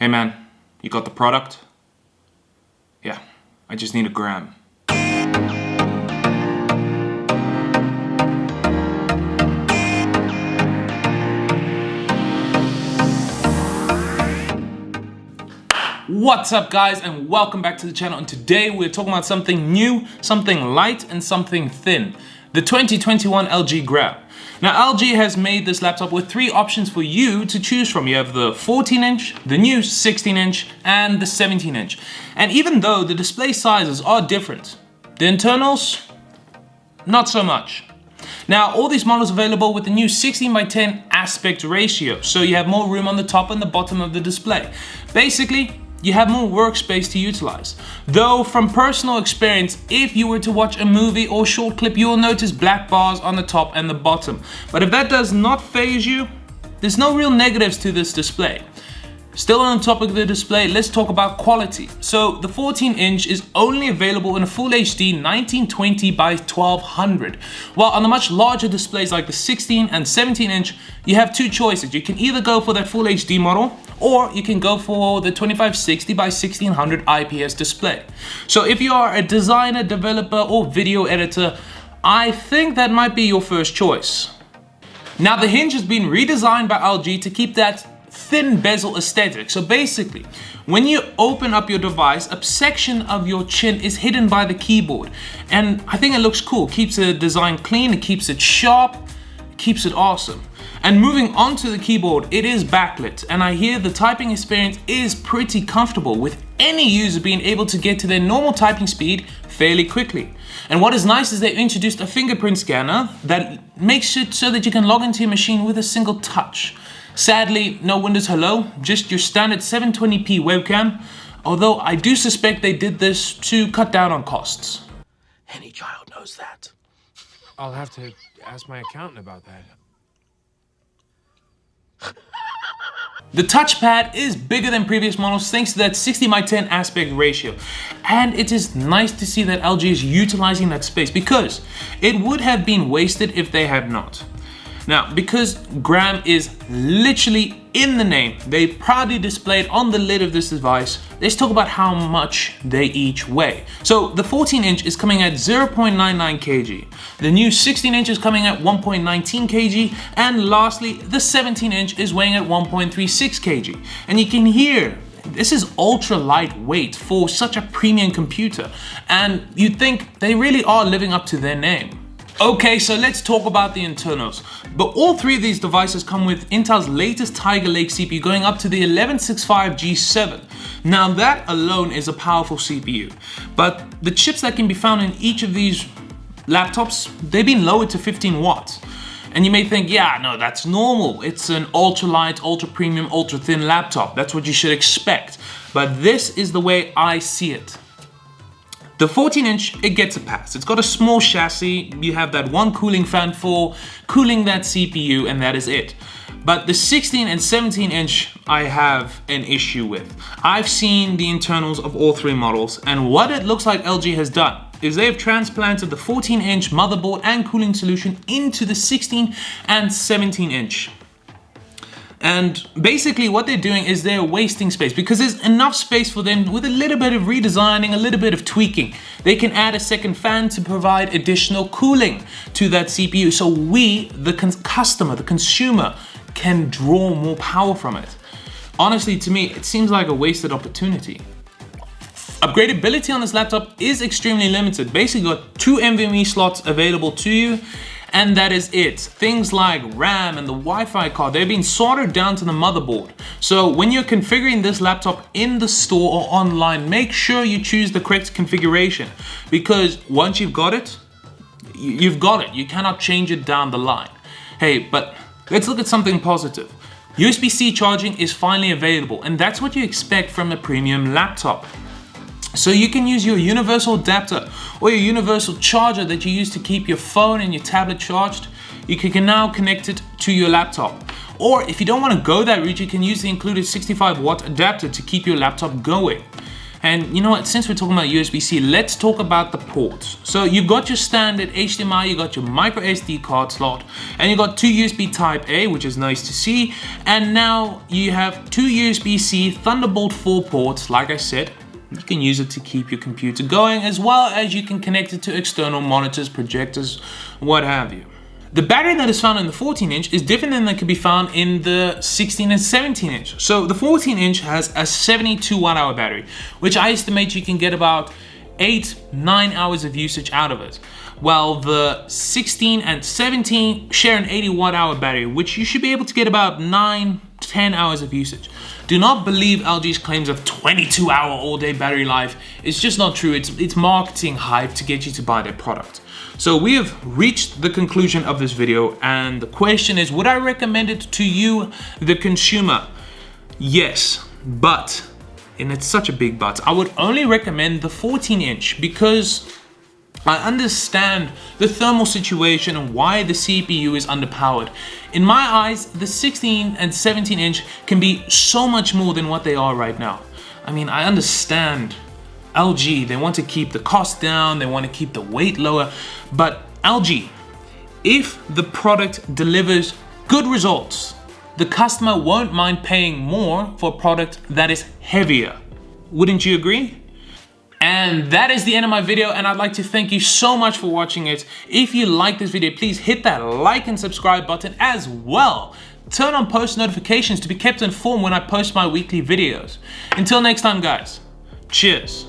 Hey man, you got the product? Yeah, I just need a gram. What's up guys, and welcome back to the channel, and today we're talking about something new, something light and something thin. The 2021 LG Gram. Now LG has made this laptop with three options for you to choose from. You have the 14-inch, the new 16-inch and the 17-inch. And even though the display sizes are different, the internals, not so much. Now all these models available with the new 16:10 aspect ratio, so you have more room on the top and the bottom of the display. Basically, you have more workspace to utilize. Though from personal experience, if you were to watch a movie or short clip, you will notice black bars on the top and the bottom. But if that does not faze you, there's no real negatives to this display. Still on the topic of the display, let's talk about quality. So the 14-inch is only available in a full HD 1920 by 1200. While on the much larger displays like the 16 and 17-inch, you have two choices. You can either go for that full HD model, or you can go for the 2560 by 1600 IPS display. So if you are a designer, developer, or video editor, I think that might be your first choice. Now the hinge has been redesigned by LG to keep that thin bezel aesthetic. So basically, when you open up your device, a section of your chin is hidden by the keyboard. And I think it looks cool. Keeps the design clean, it keeps it sharp, it keeps it awesome. And moving on to the keyboard, it is backlit, and I hear the typing experience is pretty comfortable, with any user being able to get to their normal typing speed fairly quickly. And what is nice is they introduced a fingerprint scanner that makes it so that you can log into your machine with a single touch. Sadly, no Windows Hello, just your standard 720p webcam, although I do suspect they did this to cut down on costs. Any child knows that. I'll have to ask my accountant about that. The touchpad is bigger than previous models thanks to that 60:10 aspect ratio. And it is nice to see that LG is utilizing that space, because it would have been wasted if they had not. Now, because Gram is literally in the name, they proudly display it on the lid of this device. Let's talk about how much they each weigh. So the 14-inch is coming at 0.99 kg. The new 16-inch is coming at 1.19 kg. And lastly, the 17-inch is weighing at 1.36 kg. And you can hear, this is ultra lightweight for such a premium computer. And you'd think they really are living up to their name. Okay, so let's talk about the internals. But all three of these devices come with Intel's latest Tiger Lake CPU going up to the 1165 G7. Now that alone is a powerful CPU. But the chips that can be found in each of these laptops, they've been lowered to 15 watts. And you may think, yeah, no, that's normal. It's an ultra light, ultra premium, ultra thin laptop. That's what you should expect. But this is the way I see it. The 14-inch, it gets a pass. It's got a small chassis, you have that one cooling fan for cooling that CPU, and that is it. But the 16 and 17-inch, I have an issue with. I've seen the internals of all three models, and what it looks like LG has done is they have transplanted the 14-inch motherboard and cooling solution into the 16 and 17-inch. And basically what they're doing is they're wasting space, because there's enough space for them with a little bit of redesigning, a little bit of tweaking. They can add a second fan to provide additional cooling to that CPU, so we, the customer, the consumer, can draw more power from it. Honestly, to me, it seems like a wasted opportunity. Upgradeability on this laptop is extremely limited. Basically, you got 2 NVMe slots available to you, and that is it. Things like RAM and the Wi-Fi card, they've been soldered down to the motherboard. So when you're configuring this laptop in the store or online, make sure you choose the correct configuration, because once you've got it, you've got it. You cannot change it down the line. Hey, but let's look at something positive. USB-C charging is finally available, and that's what you expect from a premium laptop. So you can use your universal adapter or your universal charger that you use to keep your phone and your tablet charged. You can now connect it to your laptop. Or if you don't want to go that route, you can use the included 65-watt adapter to keep your laptop going. And you know what, since we're talking about USB-C, let's talk about the ports. So you've got your standard HDMI, you got your micro SD card slot, and you got two USB Type A, which is nice to see. And now you have two USB-C Thunderbolt 4 ports. Like I said, you can use it to keep your computer going, as well as you can connect it to external monitors, projectors, what have you. The battery that is found in the 14-inch is different than that can be found in the 16 and 17-inch. So the 14-inch has a 72 watt-hour battery, which I estimate you can get about 8-9 hours of usage out of it. While the 16 and 17 share an 80 watt-hour battery, which you should be able to get about 9-10 hours of usage. Do not believe LG's claims of 22-hour all-day battery life. It's just not true. It's marketing hype to get you to buy their product. So we have reached the conclusion of this video, and the question is, would I recommend it to you, the consumer? Yes, but, and it's such a big but, I would only recommend the 14-inch because I understand the thermal situation and why the CPU is underpowered. In my eyes, the 16 and 17-inch can be so much more than what they are right now. I mean, I understand LG, they want to keep the cost down, they want to keep the weight lower, but LG, if the product delivers good results, the customer won't mind paying more for a product that is heavier. Wouldn't you agree? And that is the end of my video, and I'd like to thank you so much for watching it. If you like this video, please hit that like and subscribe button as well. Turn on post notifications to be kept informed when I post my weekly videos. Until next time, guys, cheers.